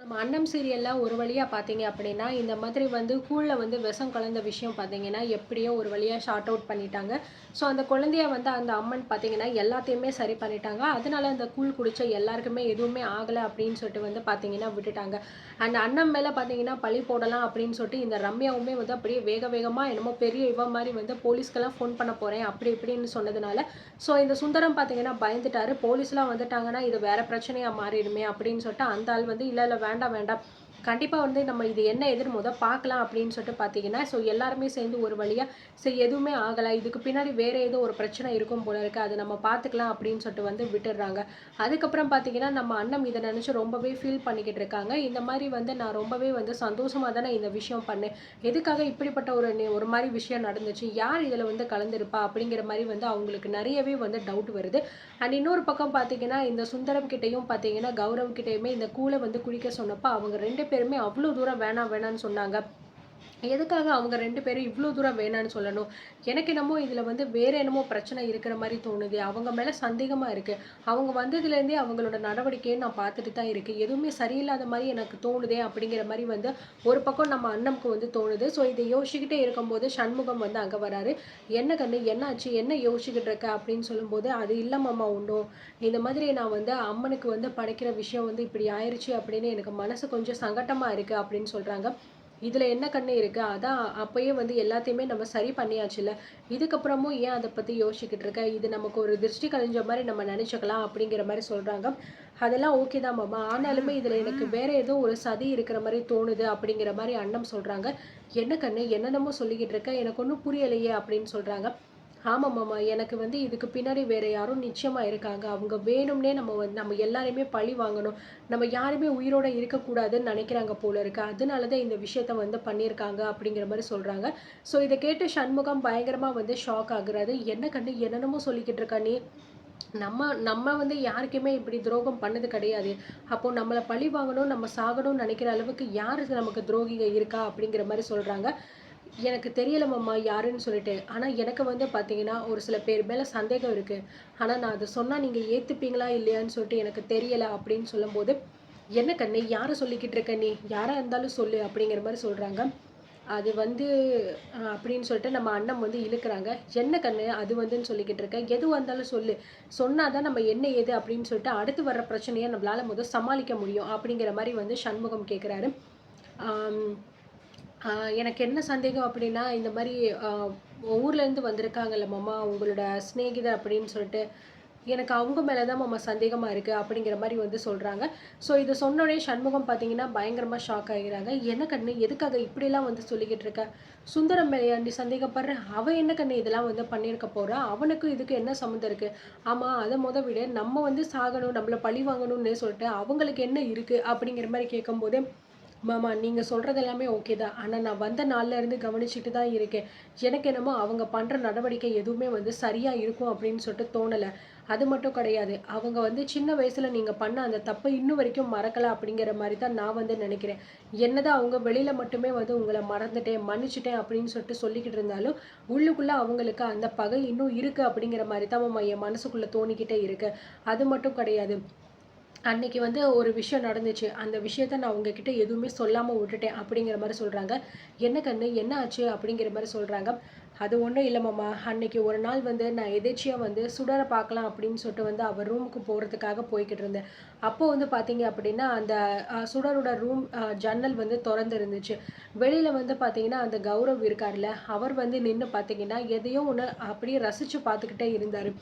நம்ம அன்னம் சீரியல்ல ஒரு வழியா பார்த்தீங்க அப்படின்னா, இந்த மாதிரி வந்து கூழ்ல வந்து விஷம் கலந்த விஷயம் பார்த்தீங்கன்னா, எப்படியோ ஒரு வழியா ஷார்ட் அவுட் பண்ணிட்டாங்க. ஸோ அந்த குழந்தைய வந்து அந்த அம்மன் பார்த்தீங்கன்னா, எல்லாத்தையுமே சரி பண்ணிட்டாங்க. அதனால அந்த கூழ் குடிச்ச எல்லாருக்குமே எதுவுமே ஆகல அப்படின்னு சொல்லிட்டு வந்து பார்த்தீங்கன்னா விட்டுட்டாங்க. அண்ட் அண்ணன் மேல பார்த்தீங்கன்னா, பழி போடலாம் அப்படின்னு சொல்லிட்டு இந்த ரம்யாவுமே வந்து அப்படியே வேக வேகமா என்னமோ பெரிய இவ மாரி வந்து போலீஸ்க்கெல்லாம் ஃபோன் பண்ண போறேன் அப்படி இப்படின்னு சொன்னதுனால, ஸோ இந்த சுந்தரம் பார்த்தீங்கன்னா பயந்துட்டாரு. போலீஸ்லாம் வந்துட்டாங்கன்னா, இது வேற பிரச்சனையா மாறிடுமே அப்படின்னு சொல்லிட்டு அந்த ஆள் வந்து இல்ல இல்ல வேண்டாம் வேண்டாம். கண்டிப்பா வந்து நம்ம இது என்ன ஏதுன்னு பார்க்கலாம் அப்படின்னு சொல்லிட்டு பார்த்தீங்கன்னா, ஸோ எல்லாருமே சேர்ந்து ஒரு வழியா சரி எதுவுமே ஆகல. இதுக்கு பின்னாடி வேற ஏதோ ஒரு பிரச்சனை இருக்கும் போல இருக்கு. அத நம்ம பார்த்துக்கலாம் அப்படின்னு சொல்லிட்டு வந்து விட்டுடுறாங்க. அதுக்கப்புறம் பார்த்தீங்கன்னா, நம்ம அண்ணன் இத நினைச்சு ரொம்பவே ஃபீல் பண்ணிக்கிட்டு இருக்காங்க. இந்த மாரி வந்து நான் ரொம்பவே வந்து சந்தோஷமா தானே இந்த விஷயம் பண்ணேன். எதுக்காக இப்படிப்பட்ட ஒரு மாரி விஷயம் நடந்துச்சு? யார் இதுல வந்து கலந்திருப்பா? அப்படிங்கிற மாரி வந்து அவங்களுக்கு நெறையவே வந்து டவுட் வருது. அண்ட் இன்னொரு பக்கம் பார்த்தீங்கன்னா, இந்த சுந்தரம் கிட்டயும் பார்த்தீங்கன்னா, கௌரவ் கிட்டயுமே இந்த கூழ வந்து குடிக்க சொன்னப்ப, அவங்க 2 பேருமே அவ்ளோ தூரம் வேணாம் வேணான்னு சொன்னாங்க. எதுக்காக அவங்க 2 பேரும் இவ்ளோ தூரம் வேணான்னு சொல்லணும்? எனக்கு என்னமோ இதுல வந்து வேற என்னமோ பிரச்சனை இருக்கிற மாரி தோணுது. அவங்க மேல சந்தேகமா இருக்கு. அவங்க வந்ததுலேருந்தே அவங்களோட நடவடிக்கைய நான் பார்த்துட்டு தான் இருக்கேன். எதுவுமே சரியில்லாத மாரி எனக்கு தோணுதே அப்படிங்கிற மாரி வந்து ஒரு பக்கம் நம்ம அண்ணனுக்கு வந்து தோணுது. ஸோ இத யோசிச்சுக்கிட்டே இருக்கும்போது சண்முகம் வந்து அங்க வராரு. "என்ன கண்ணு என்னாச்சு? என்ன யோசிச்சுக்கிட்டு இருக்க?" அப்படின்னு சொல்லும்போது, "அது இல்ல மாமா ஒண்ணும். இந்த மாதிரி நான் வந்து அம்மனுக்கு வந்து படைக்கிற விஷயம் வந்து இப்படி ஆயிருச்சு அப்படின்னு எனக்கு மனசு கொஞ்சம் சங்கட்டமா இருக்கு" அப்படின்னு சொல்றாங்க. இதுல என்ன கண்ணு இருக்கு? அதான் அப்பயே வந்து எல்லாத்தையுமே நம்ம சரி பண்ணியாச்சுல்ல. இதுக்கப்புறமும் ஏன் அத பத்தி யோசிச்சுக்கிட்டு இருக்க? இது நமக்கு ஒரு திருஷ்டி கழிஞ்ச மாரி நம்ம நெனச்சுக்கலாம் அப்படிங்கிற மாரி சொல்றாங்க. அதெல்லாம் ஓகே தான் மாமா. ஆனாலுமே இதுல எனக்கு வேற ஏதோ ஒரு சதி இருக்கிற மாரி தோணுது அப்படிங்கிற மாரி அண்ணன் சொல்றாங்க. என்ன கண்ணு என்னென்னமோ சொல்லிக்கிட்டு இருக்க? எனக்கு ஒண்ணும் புரியலையே அப்படின்னு சொல்றாங்க. ஆமா மாமா. எனக்கு வந்து இதுக்கு பின்னாடி வேற யாரோ நிச்சயமா இருக்காங்க. அவங்க வேணும்னே நம்ம எல்லாரையுமே பழி வாங்கணும். நம்ம யாருமே உயிரோட இருக்கக்கூடாதுன்னு நெனைக்கிறாங்க போல இருக்கு. அதனால தான் இந்த விஷயத்த வந்து பண்ணியிருக்காங்க அப்படிங்கிற மாரி சொல்றாங்க. ஸோ இத கேட்டு சண்முகம் பயங்கரமா வந்து ஷாக் ஆகுறாரு. என்ன கண்ணு என்னென்னமோ சொல்லிக்கிட்டு இருக்க நீ? நம்ம நம்ம வந்து யாருக்குமே இப்படி துரோகம் பண்ணது கிடையாது. அப்போ நம்மள பழி வாங்கணும், நம்ம சாகணும்னு நெனைக்கிற அளவுக்கு யாரு நமக்கு துரோகிங்க இருக்கா? அப்படிங்கிற மாரி சொல்றாங்க. எனக்கு தெரியல மாமா யாருன்னு சொல்லிட்டு. ஆனா எனக்கு வந்து பார்த்தீங்கன்னா, ஒரு சில பேர் மேல சந்தேகம் இருக்கு. ஆனா நான் அத சொன்னா நீங்க ஏத்துப்பீங்களா? இல்லையான்னு சொல்லிட்டு எனக்கு தெரியல அப்படின்னு சொல்லும்போது, "என்ன கண்ணு யார சொல்லிக்கிட்டு இருக்க நீ? யாரா இருந்தாலும் சொல்லு" அப்படிங்கிற மாரி சொல்றாங்க. அது வந்து அப்படின்னு சொல்லிட்டு நம்ம அண்ணன் வந்து இழுக்குறாங்க. "என்ன கண்ணு அது வந்துன்னு சொல்லிக்கிட்டு இருக்க? எதுவா இருந்தாலும் சொல்லு. சொன்னா தான் நம்ம என்ன ஏது அப்படின்னு சொல்லிட்டு அடுத்து வர்ற பிரச்சனைய நம்மளால சமாளிக்க முடியும்." அப்படிங்கிற மாரி வந்து சண்முகம் கேட்குறாரு. ஆம். ஆ எனக்கு என்ன சந்தேகம் அப்படின்னா, இந்த மாரி அ ஊர்லேருந்து வந்திருக்காங்கல்ல மாமா, உங்களோட சிநேகிதர் அப்படின்னு சொல்லிட்டு, எனக்கு அவங்க மேல தான் மாமா சந்தேகமா இருக்கு அப்படிங்கிற மாரி வந்து சொல்றாங்க. ஸோ இத சொன்னோனே சண்முகம் பார்த்தீங்கன்னா, பயங்கரமா ஷாக் ஆகுறாங்க. "என்ன கண்ணு எதுக்காக இப்படிலாம் வந்து சொல்லிக்கிட்டு இருக்க? சுந்தரம் மேலயா நீ சந்தேகப்படுற? அவன் என்ன கண்ணு இதெல்லாம் வந்து பண்ணியிருக்க போறா? அவனுக்கும் இதுக்கும் என்ன சம்மந்தம் இருக்கு? ஆமா அத விடு நம்ம வந்து சாகணும், நம்மள பழி வாங்கணும்னு சொல்லிட்டு அவங்களுக்கு என்ன இருக்கு?" அப்படிங்கிற மாரி கேட்கும்போதே மாமா, நீங்க சொல்றது எல்லாமே ஓகே தான். ஆனா நான் வந்த நாள்ல இருந்து கவனிச்சுட்டு தான் இருக்கேன். எனக்கு என்னமோ அவங்க பண்ற நடவடிக்கை எதுவுமே வந்து சரியா இருக்கும் அப்படின்னு சொல்லிட்டு தோணல. அது மட்டும் கிடையாது. அவங்க வந்து சின்ன வயசுல நீங்க பண்ண அந்த தப்ப இன்னும் வரைக்கும் மறக்கல அப்படிங்கிற மாரி தான் நான் வந்து நினைக்கிறேன். என்னதான் அவங்க வெளியில மட்டுமே வந்து உங்கள மறந்துட்டேன், மன்னிச்சுட்டேன் அப்படின்னு சொல்லிட்டு சொல்லிக்கிட்டு இருந்தாலும், உள்ளுக்குள்ள அவங்களுக்கு அந்த பகை இன்னும் இருக்கு அப்படிங்கிற மாரி தான் மாமா என் மனசுக்குள்ள தோணிக்கிட்டே இருக்கு. அது மட்டும் கிடையாது. அன்னைக்கு வந்து ஒரு விஷயம் நடந்துச்சு. அந்த விஷயத்த நான் உங்ககிட்ட எதுவுமே சொல்லாம விட்டுட்டேன் அப்படிங்கிற மாரி சொல்றாங்க. "என்ன கண்ணு என்ன ஆச்சு?" அப்படிங்கிற மாரி சொல்றாங்க. "அது ஒண்ணும் இல்ல மாமா. அன்னைக்கு ஒரு நாள் வந்து நான் எதேர்ச்சியா வந்து சுடர பார்க்கலாம் அப்படின்னு சொல்லிட்டு வந்து அவ ரூமுக்கு போறதுக்காக போய்க்கிட்டு இருந்தேன். அப்போ வந்து பார்த்தீங்க அப்படின்னா, அந்த சுடரோட ரூம் ஜன்னல் வந்து தொறந்து இருந்துச்சு. வெளியில வந்து பார்த்தீங்கன்னா, அந்த கௌரவ் இருக்கார்ல, அவர் வந்து நின்னு பார்த்தீங்கன்னா, எதையோ ஒண்ணு அப்படியே ரசிச்சு பார்த்துக்கிட்டே இருந்தாரு.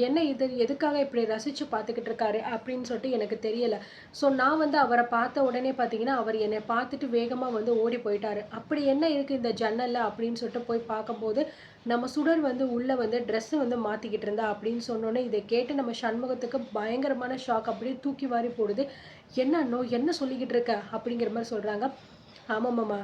என்ன இது? எதுக்காக இப்படி ரசிச்சு பார்த்துக்கிட்டு இருக்காரு? அப்படின்னு சொல்லிட்டு எனக்கு தெரியல. ஸோ நான் வந்து அவர பார்த்த உடனே பார்த்தீங்கன்னா, அவர் என்னை பார்த்துட்டு வேகமா வந்து ஓடி போயிட்டாரு. அப்படி என்ன இருக்கு இந்த ஜன்னல்ல? அப்படின்னு சொல்லிட்டு போய் பார்க்கும்போது, நம்ம சுடர் வந்து உள்ள வந்து ட்ரெஸ் வந்து மாத்திக்கிட்டு இருந்தா அப்படின்னு சொன்னோனே, இத கேட்டு நம்ம சண்முகத்துக்கு பயங்கரமான ஷாக். அப்படியே தூக்கி வாரி போடுது. "என்ன அண்ணோ? என்ன சொல்லிக்கிட்டு இருக்க?" அப்படிங்கிற மாரி சொல்றாங்க. "ஆமா மாமா.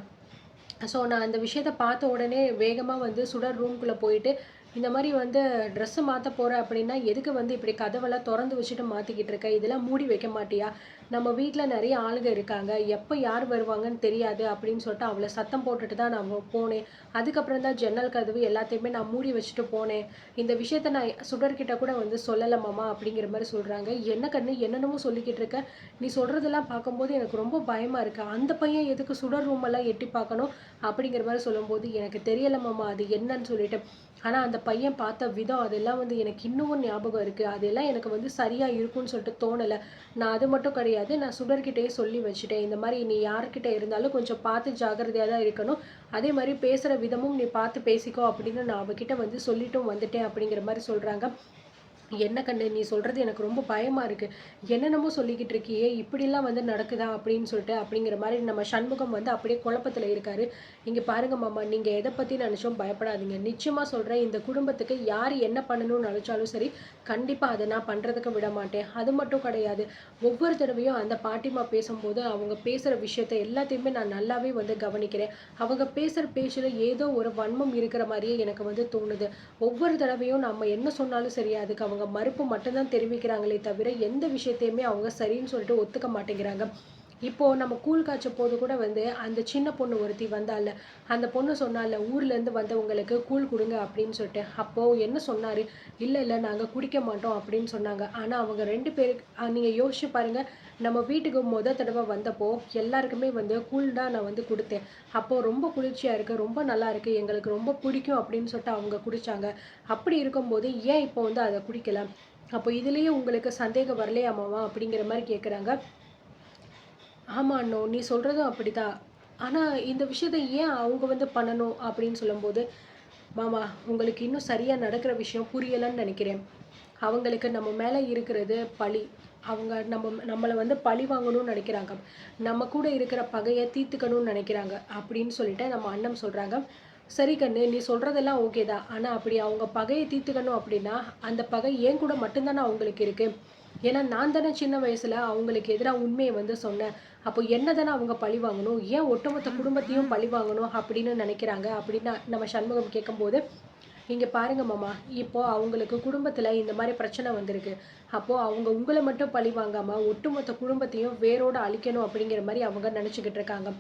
ஸோ, நான் அந்த விஷயத்த பார்த்த உடனே வேகமா வந்து சுடர் ரூம்குள்ள போயிட்டு, இந்த மாரி வந்து ட்ரெஸ்ஸு மாத்த போற அப்படின்னா, எதுக்கு வந்து இப்படி கதவெல்லாம் தொறந்து வச்சுட்டு மாத்திக்கிட்டு இருக்க? இதெல்லாம் மூடி வைக்க மாட்டியா? நம்ம வீட்ல நெறைய ஆளுங்க இருக்காங்க. எப்ப யார் வருவாங்கன்னு தெரியாது அப்படின்னு சொல்லிட்டு அவள சத்தம் போட்டுட்டு தான் நான் போனேன். அதுக்கப்புறம் தான் ஜன்னல் கதவு எல்லாத்தையுமே நான் மூடி வச்சுட்டு போனேன். இந்த விஷயத்த நான் சுடர்கிட்ட கூட வந்து சொல்லல மாமா அப்படிங்கிற மாரி சொல்றாங்க. என்ன கண்ணு என்னென்னமோ சொல்லிக்கிட்டு இருக்க? நீ சொல்றதெல்லாம் பார்க்கும்போது எனக்கு ரொம்ப பயமா இருக்கு. அந்த பையன் எதுக்கு சுடர் ரூம் எல்லாம் எட்டி பார்க்கணும்? அப்படிங்கிற மாரி சொல்லும்போது, எனக்கு தெரியல மாமா அது என்னன்னு சொல்லிட்டு. ஆனா அந்த பையன் பார்த்த விதம் அதெல்லாம் வந்து எனக்கு இன்னமும் ஞாபகம் இருக்கு. அதெல்லாம் எனக்கு வந்து சரியா இருக்கும்னு சொல்லிட்டு தோணல. நான் அது மட்டும் கிடையாது. நான் சுடர்கிட்டயே சொல்லி வச்சுட்டேன். இந்த மாரி நீ யார்கிட்ட இருந்தாலும் கொஞ்சம் பார்த்து ஜாக்கிரதையா தான் இருக்கணும். அதே மாரி பேசுற விதமும் நீ பார்த்து பேசிக்கோ அப்படின்னு நான் அவகிட்ட வந்து சொல்லிட்டும் வந்துட்டேன் அப்படிங்கிற மாரி சொல்றாங்க. என்ன கண்ணு நீ சொல்றது எனக்கு ரொம்ப பயமா இருக்கு. என்னென்னமோ சொல்லிக்கிட்டு இருக்கியே! இப்படிலாம் வந்து நடக்குதா? அப்படின்னு சொல்லிட்டு அப்படிங்கிற மாரி நம்ம சண்முகம் வந்து அப்படியே குழப்பத்துல இருக்காரு. இங்க பாருங்க மாமா, நீங்க எத பத்தி நெனச்சும் பயப்படாதீங்க. நிச்சயமா சொல்றேன் இந்த குடும்பத்துக்கு யார் என்ன பண்ணணும்னு நெனச்சாலும் சரி, கண்டிப்பா அத நான் பண்றதுக்கு விட மாட்டேன். அது மட்டும் கிடையாது. ஒவ்வொரு தடவையும் அந்த பாட்டிம்மா பேசும்போது, அவங்க பேசுற விஷயத்த எல்லாத்தையுமே நான் நல்லாவே வந்து கவனிக்கிறேன். அவங்க பேசுற பேச்சுல ஏதோ ஒரு வன்மம் இருக்கிற மாரியே எனக்கு வந்து தோணுது. ஒவ்வொரு தடவையும் நம்ம என்ன சொன்னாலும் சரி, அதுக்கு அவங்க மறுப்பு மட்டும் தான் தெரிவிக்கிறாங்களே தவிர, எந்த விஷயத்தையுமே அவங்க சரின்னு சொல்லிட்டு ஒத்துக்க மாட்டேங்கிறாங்க. இப்போ நம்ம கூழ் காய்ச்ச கூட வந்து அந்த சின்ன பொண்ணு ஒருத்தி வந்தால்ல, அந்த பொண்ணு சொன்னால்ல, "ஊர்லேருந்து வந்தவங்களுக்கு கூழ் குடுங்க" அப்படின்னு சொல்லிட்டு. அப்போ என்ன சொன்னாரு, "இல்ல, இல்ல நாங்க குடிக்க மாட்டோம்" அப்படின்னு சொன்னாங்க. ஆனா அவங்க 2 பேருக்கு நீங்க யோசிச்சு பாருங்க, நம்ம வீட்டுக்கு தடவ வந்தப்போ எல்லாருக்குமே வந்து கூழ் தான் நான் வந்து குடுத்தேன். அப்போ ரொம்ப குளிர்ச்சியா இருக்கு, ரொம்ப நல்லா இருக்கு, எங்களுக்கு ரொம்ப பிடிக்கும் அப்படின்னு சொல்லிட்டு அவங்க குடிச்சாங்க. அப்படி இருக்கும்போது ஏன் இப்போ வந்து அத குடிக்கல? அப்போ இதுலயே உங்களுக்கு சந்தேகம் வரலையா மாமா? அப்படிங்கிற மாரி கேட்குறாங்க. ஆமா அண்ணோ! நீ சொல்றதும் அப்படிதான். ஆனா, இந்த விஷயத்த ஏன் அவங்க வந்து பண்ணணும் அப்படின்னு சொல்லும்போது, மாமா உங்களுக்கு இன்னும் சரியா நடக்கிற விஷயம் புரியலன்னு நெனைக்கிறேன். அவங்களுக்கு நம்ம மேல இருக்கிறது பழி. அவங்க நம்மள வந்து பழி வாங்கணும்னு நெனைக்கிறாங்க. நம்ம கூட இருக்கிற பகைய தீர்த்துக்கணும்னு நெனைக்கிறாங்க. அப்படின்னு சொல்லிட்டு நம்ம அண்ணன் சொல்றாங்க. சரி கண்ணு, நீ சொல்றதெல்லாம் ஓகே தான். ஆனா அப்படி அவங்க பகைய தீர்த்துக்கணும் அப்படின்னா, அந்த பகை என் கூட மட்டும் தானே அவங்களுக்கு இருக்கு. ஏன்னா நான் தானே சின்ன வயசுல அவங்களுக்கு எதிரா உண்மைய வந்து சொன்னேன். அப்போ என்ன தானே அவங்க பழி வாங்கணும். ஏன் ஒட்டுமொத்த குடும்பத்தையும் பழி வாங்கணும் அப்படின்னு நெனைக்கிறாங்க அப்படின்னு நம்ம சண்முகம் கேட்கும்போது, இங்க பாருங்க மாமா, இப்போ அவங்களுக்கு குடும்பத்துல இந்த மாரி பிரச்சனை வந்திருக்கு. அப்போ அவங்க உங்கள மட்டும் பழி வாங்காம, ஒட்டுமொத்த குடும்பத்தையும் வேரோட அழிக்கணும் அப்படிங்கிற மாரி அவங்க நெனச்சுக்கிட்டு இருக்காங்க.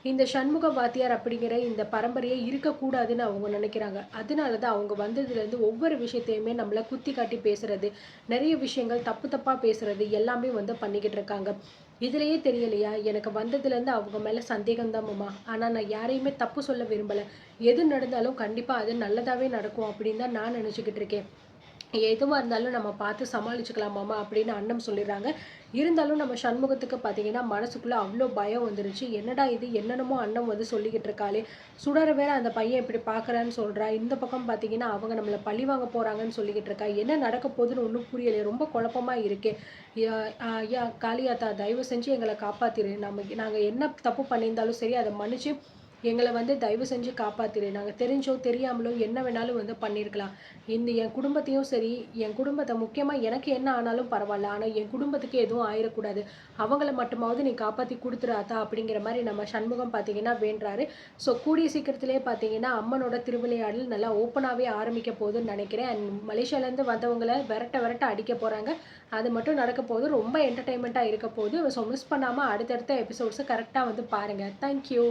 இந்த சண்முக வாத்தியார் அப்படிங்கிற இந்த பரம்பரையே இருக்கக்கூடாதுன்னு அவங்க நெனைக்கிறாங்க. அதனால தான் அவங்க வந்ததுலேருந்து ஒவ்வொரு விஷயத்தையுமே நம்மள குத்தி காட்டி பேசுறது, நெறைய விஷயங்கள் தப்பு தப்பா பேசுறது எல்லாமே வந்து பண்ணிக்கிட்டு இருக்காங்க. இதுலயே தெரியலையா? எனக்கு வந்ததுலேருந்து அவங்க மேல சந்தேகம் தான் மாமா. ஆனா நான் யாரையுமே தப்பு சொல்ல விரும்பல. எது நடந்தாலும் கண்டிப்பா அது நல்லதாவே நடக்கும் அப்படின்னு தான் நான் நினைச்சுக்கிட்டு இருக்கேன். எதுவா இருந்தாலும் நம்ம பார்த்து சமாளிச்சுக்கலாம் மாமா அப்படின்னு அண்ணன் சொல்லிடுறாங்க. இருந்தாலும் நம்ம சண்முகத்துக்கு பார்த்தீங்கன்னா, மனசுக்குள்ள அவ்ளோ பயம் வந்துருச்சு. என்னடா இது என்னென்னமோ அண்ணன் வந்து சொல்லிக்கிட்டு இருக்காளே! சுடர வேற அந்த பையன் இப்படி பார்க்குறான்னு சொல்றா. இந்த பக்கம் பார்த்தீங்கன்னா, அவங்க நம்மள பழி வாங்க போறாங்கன்னு சொல்லிக்கிட்டு இருக்கா. என்ன நடக்க போகுதுன்னு ஒண்ணும் புரியலையே! ரொம்ப குழப்பமா இருக்கே! யா ஐயா காளியாத்தா தயவு செஞ்சு எங்கள காப்பாத்திரு. நாங்க என்ன தப்பு பண்ணியிருந்தாலும் சரி, அத மன்னிச்சு எங்கள வந்து தயவு செஞ்சு காப்பாத்திரு. நாங்க தெரிஞ்சோ, தெரியாமலோ என்ன வேணாலும் வந்து பண்ணியிருக்கலாம். என் குடும்பத்தையும் சரி, என் குடும்பத்த முக்கியமா எனக்கு என்ன ஆனாலும் பரவால்ல. ஆனா என் குடும்பத்துக்கு எதுவும் ஆயிறக்கூடாது. அவங்கள மட்டுமாவது நீ காப்பாத்தி குடுத்துரு ஆத்தா அப்படிங்கிற மாரி நம்ம சண்முகம் பார்த்தீங்கன்னா வேண்டுறாரு. ஸோ கூடிய சீக்கிரத்திலேயே பார்த்தீங்கன்னா, அம்மனோட திருவிளையாடல் நல்லா ஓப்பனாவே ஆரம்பிக்க போகுதுன்னு நெனைக்கிறேன். அண்ட் மலேசியாலேருந்து வந்தவங்கள விரட்ட விரட்ட அடிக்க போறாங்க. அது மட்டும் நடக்க போகுது. ரொம்ப என்டர்டெயின்மெண்ட்டா இருக்க போகுது. ஸோ மிஸ் பண்ணாம அடுத்தடுத்த எபிசோட்ஸ கரெக்ட்டா வந்து பாருங்க. Thank you.